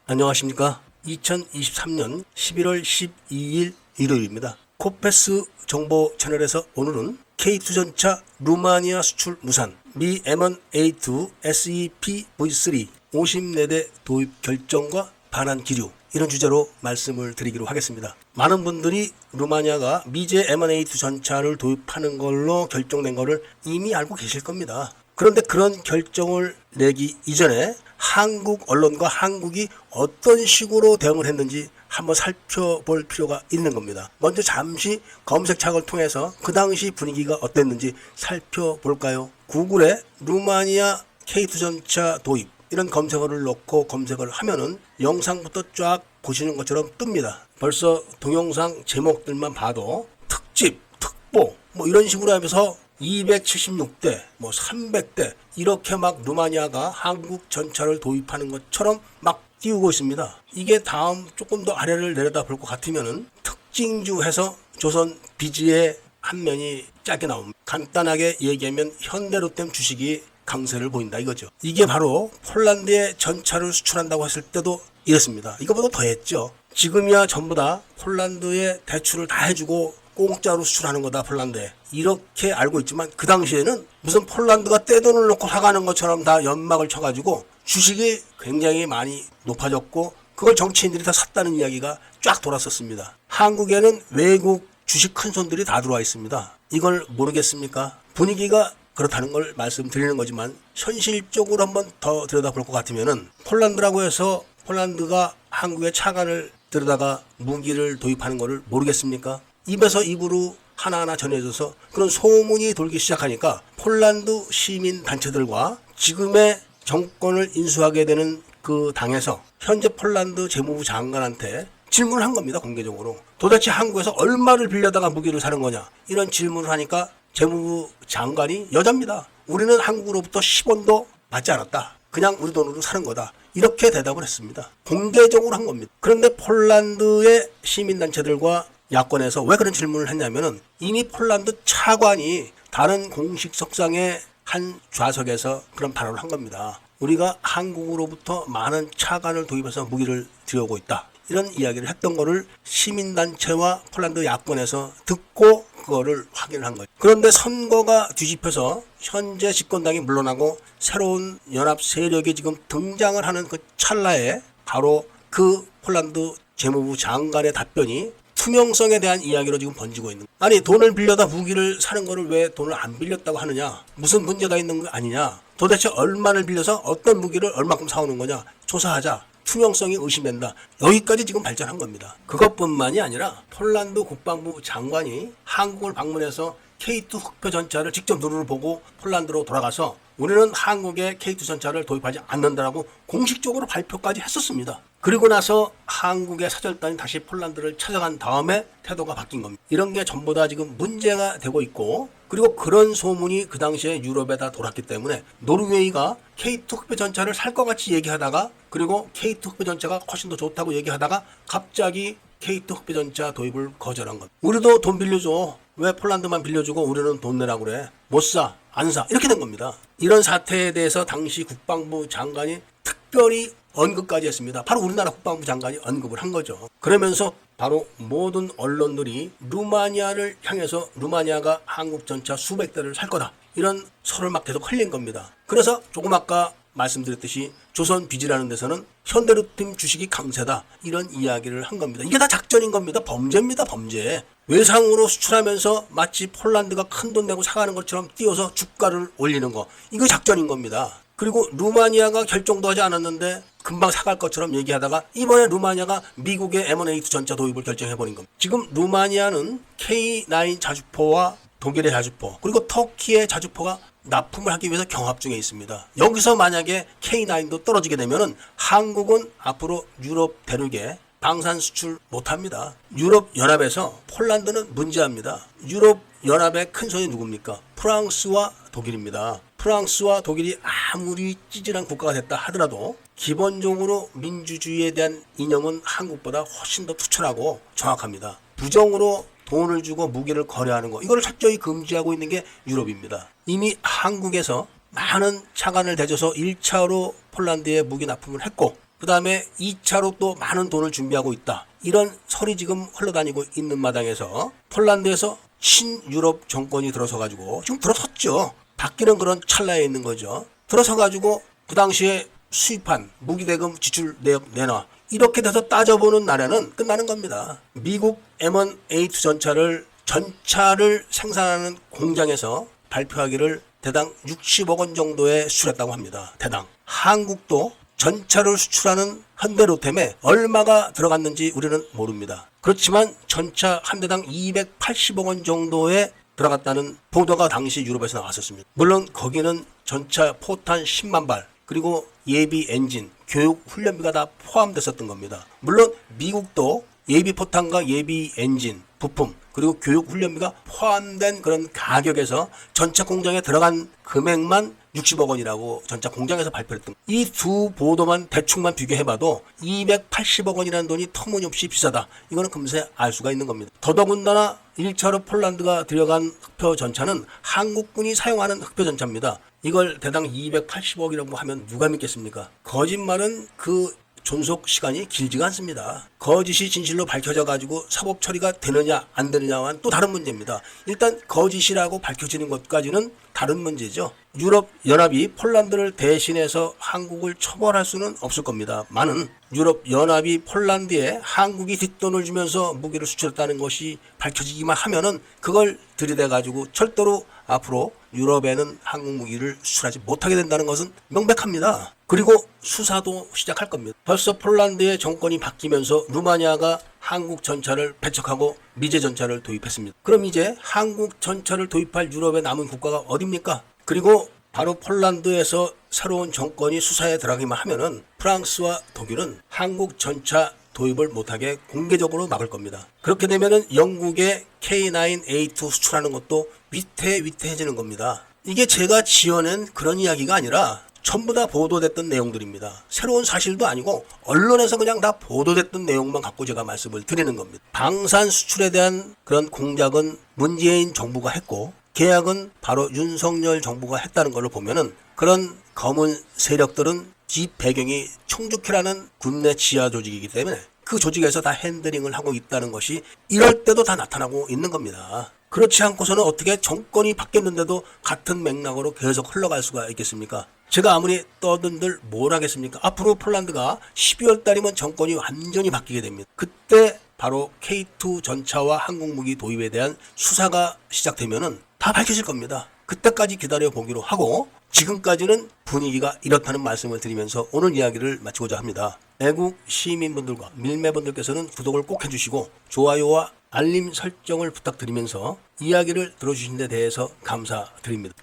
안녕하십니까. 2023년 11월 12일 일요일입니다. 코페스 정보 채널에서 오늘은 K2 전차 루마니아 수출 무산, 미 M1A2 SEP V3 54대 도입 결정과 반환 기류, 이런 주제로 말씀을 드리기로 하겠습니다. 많은 분들이 루마니아가 미제 M1A2 전차를 도입하는 걸로 결정된 것을 이미 알고 계실 겁니다. 그런데 그런 결정을 내기 이전에 한국 언론과 한국이 어떤 식으로 대응을 했는지 한번 살펴볼 필요가 있는 겁니다. 먼저 잠시 검색창을 통해서 그 당시 분위기가 어땠는지 살펴볼까요? 구글에 루마니아 K2 전차 도입 이런 검색어를 넣고 검색을 하면은 영상부터 쫙 보시는 것처럼 뜹니다. 벌써 동영상 제목들만 봐도 특집, 특보 이런 식으로 하면서 276대, 300대 이렇게 막 루마니아가 한국 전차를 도입하는 것처럼 막 띄우고 있습니다. 이게 다음 조금 더 아래를 내려다 볼 것 같으면은 특징주해서 조선 비지의 한 면이 짧게 나옵니다. 간단하게 얘기하면 현대로템 주식이 강세를 보인다 이거죠. 이게 바로 폴란드에 전차를 수출한다고 했을 때도 이랬습니다. 이거보다 더 했죠. 지금이야 전부 다 폴란드에 대출을 다 해주고 공짜로 수출하는 거다 폴란드에, 이렇게 알고 있지만 그 당시에는 무슨 폴란드가 떼돈을 놓고 사가는 것처럼 다 연막을 쳐가지고 주식이 굉장히 많이 높아졌고 그걸 정치인들이 다 샀다는 이야기가 쫙 돌았었습니다. 한국에는 외국 주식 큰손들이 다 들어와 있습니다. 이걸 모르겠습니까? 분위기가 그렇다는 걸 말씀드리는 거지만 현실적으로 한번 더 들여다볼 것 같으면은 폴란드라고 해서 폴란드가 한국의 차관을 들여다가 무기를 도입하는 거를 모르겠습니까? 입에서 입으로 하나하나 전해져서 그런 소문이 돌기 시작하니까 폴란드 시민 단체들과 지금의 정권을 인수하게 되는 그 당에서 현재 폴란드 재무부 장관한테 질문을 한 겁니다. 공개적으로. 도대체 한국에서 얼마를 빌려다가 무기를 사는 거냐, 이런 질문을 하니까 재무부 장관이 여자입니다. 우리는 한국으로부터 10원도 받지 않았다. 그냥 우리 돈으로 사는 거다. 이렇게 대답을 했습니다. 공개적으로 한 겁니다. 그런데 폴란드의 시민단체들과 야권에서 왜 그런 질문을 했냐면은 이미 폴란드 차관이 다른 공식 석상의 한 좌석에서 그런 발언을 한 겁니다. 우리가 한국으로부터 많은 차관을 도입해서 무기를 들여오고 있다. 이런 이야기를 했던 거를 시민단체와 폴란드 야권에서 듣고 그거를 확인을 한 거예요. 그런데 선거가 뒤집혀서 현재 집권당이 물러나고 새로운 연합 세력이 지금 등장을 하는 그 찰나에 바로 그 폴란드 재무부 장관의 답변이 투명성에 대한 이야기로 지금 번지고 있는 거예요. 아니, 돈을 빌려다 무기를 사는 거를 왜 돈을 안 빌렸다고 하느냐, 무슨 문제가 있는 거 아니냐, 도대체 얼마를 빌려서 어떤 무기를 얼마큼 사오는 거냐 조사하자, 투명성이 의심된다, 여기까지 지금 발전한 겁니다. 그것뿐만이 아니라 폴란드 국방부 장관이 한국을 방문해서 K2 흑표 전차를 직접 눈으로 보고 폴란드로 돌아가서 우리는 한국에 K2 전차를 도입하지 않는다라고 공식적으로 발표까지 했었습니다. 그리고 나서 한국의 사절단이 다시 폴란드를 찾아간 다음에 태도가 바뀐 겁니다. 이런 게 전부 다 지금 문제가 되고 있고, 그리고 그런 소문이 그 당시에 유럽에 다 돌았기 때문에 노르웨이가 K2 흑표 전차를 살 것 같이 얘기하다가, 그리고 K2 흑표 전차가 훨씬 더 좋다고 얘기하다가 갑자기 K2 흑표 전차 도입을 거절한 겁니다. 우리도 돈 빌려줘. 왜 폴란드만 빌려주고 우리는 돈 내라고 그래? 못 사, 안 사. 이렇게 된 겁니다. 이런 사태에 대해서 당시 국방부 장관이 특별히 언급까지 했습니다. 바로 우리나라 국방부 장관이 언급을 한 거죠. 그러면서 바로 모든 언론들이 루마니아를 향해서 루마니아가 한국 전차 수백 대를 살 거다, 이런 설을 막 계속 흘린 겁니다. 그래서 조금 아까 말씀드렸듯이 조선 비지라는 데서는 현대로템 주식이 강세다, 이런 이야기를 한 겁니다. 이게 다 작전인 겁니다. 범죄입니다. 범죄. 외상으로 수출하면서 마치 폴란드가 큰돈 내고 사가는 것처럼 띄워서 주가를 올리는 거, 이거 작전인 겁니다. 그리고 루마니아가 결정도 하지 않았는데 금방 사갈 것처럼 얘기하다가 이번에 루마니아가 미국의 M1A2 전차 도입을 결정해버린 겁니다. 지금 루마니아는 K9 자주포와 독일의 자주포, 그리고 터키의 자주포가 납품을 하기 위해서 경합 중에 있습니다. 여기서 만약에 K9도 떨어지게 되면은 한국은 앞으로 유럽 대륙에 방산 수출 못합니다. 유럽 연합에서 폴란드는 문제합니다. 유럽 연합의 큰 손이 누굽니까? 프랑스와 독일입니다. 프랑스와 독일이 아무리 찌질한 국가가 됐다 하더라도 기본적으로 민주주의에 대한 이념은 한국보다 훨씬 더 투철하고 정확합니다. 부정으로 돈을 주고 무기를 거래하는 거, 이걸 철저히 금지하고 있는 게 유럽입니다. 이미 한국에서 많은 차관을 대줘서 1차로 폴란드에 무기 납품을 했고, 그 다음에 2차로 또 많은 돈을 준비하고 있다. 이런 설이 지금 흘러다니고 있는 마당에서 폴란드에서 친유럽 정권이 들어서가지고 지금 들어섰죠. 바뀌는 그런 찰나에 있는 거죠. 들어서가지고 그 당시에 수입한 무기대금 지출 내역 내놔. 이렇게 돼서 따져보는 나라는 끝나는 겁니다. 미국 M1A2 전차를 생산하는 공장에서 발표하기를 대당 60억 원 정도에 수출했다고 합니다. 대당. 한국도 전차를 수출하는 현대로템에 얼마가 들어갔는지 우리는 모릅니다. 그렇지만 전차 한 대당 280억 원 정도에 들어갔다는 보도가 당시 유럽에서 나왔었습니다. 물론 거기는 전차 포탄 10만 발 그리고 예비 엔진, 교육 훈련비가 다 포함됐었던 겁니다. 물론 미국도 예비 포탄과 예비 엔진, 부품 그리고 교육 훈련비가 포함된 그런 가격에서 전차 공장에 들어간 금액만 60억 원이라고 전차 공장에서 발표했던 이 두 보도만 대충만 비교해봐도 280억 원이라는 돈이 터무니없이 비싸다. 이거는 금세 알 수가 있는 겁니다. 더더군다나 1차로 폴란드가 들여간 흑표 전차는 한국군이 사용하는 흑표 전차입니다. 이걸 대당 280억이라고 하면 누가 믿겠습니까? 거짓말은 그 존속 시간이 길지가 않습니다. 거짓이 진실로 밝혀져 가지고 사법 처리가 되느냐 안 되느냐와는 또 다른 문제입니다. 일단 거짓이라고 밝혀지는 것까지는 다른 문제죠. 유럽 연합이 폴란드를 대신해서 한국을 처벌할 수는 없을 겁니다. 많은 유럽 연합이 폴란드에 한국이 뒷돈을 주면서 무기를 수출했다는 것이 밝혀지기만 하면은 그걸 들이대 가지고 절대로 앞으로 유럽에는 한국 무기를 수출하지 못하게 된다는 것은 명백합니다. 그리고 수사도 시작할 겁니다. 벌써 폴란드의 정권이 바뀌면서 루마니아가 한국 전차를 배척하고 미제 전차를 도입했습니다. 그럼 이제 한국 전차를 도입할 유럽의 남은 국가가 어디입니까? 그리고 바로 폴란드에서 새로운 정권이 수사에 들어가기만 하면은 프랑스와 독일은 한국 전차 도입을 못하게 공개적으로 막을 겁니다. 그렇게 되면은 영국의 K9A2 수출하는 것도 위태위태해지는 겁니다. 이게 제가 지어낸 그런 이야기가 아니라 전부 다 보도됐던 내용들입니다. 새로운 사실도 아니고 언론에서 그냥 다 보도됐던 내용만 갖고 제가 말씀을 드리는 겁니다. 방산 수출에 대한 그런 공작은 문재인 정부가 했고 계약은 바로 윤석열 정부가 했다는 걸로 보면은 그런 검은 세력들은 뒷 배경이 총주회라는 군내 지하 조직이기 때문에 그 조직에서 다 핸들링을 하고 있다는 것이 이럴 때도 다 나타나고 있는 겁니다. 그렇지 않고서는 어떻게 정권이 바뀌었는데도 같은 맥락으로 계속 흘러갈 수가 있겠습니까? 제가 아무리 떠든들 뭘 하겠습니까? 앞으로 폴란드가 12월 달이면 정권이 완전히 바뀌게 됩니다. 그때 바로 K2 전차와 항공무기 도입에 대한 수사가 시작되면은 다 밝혀질 겁니다. 그때까지 기다려 보기로 하고 지금까지는 분위기가 이렇다는 말씀을 드리면서 오늘 이야기를 마치고자 합니다. 애국 시민분들과 밀매분들께서는 구독을 꼭 해주시고 좋아요와 알림 설정을 부탁드리면서 이야기를 들어주신 데 대해서 감사드립니다.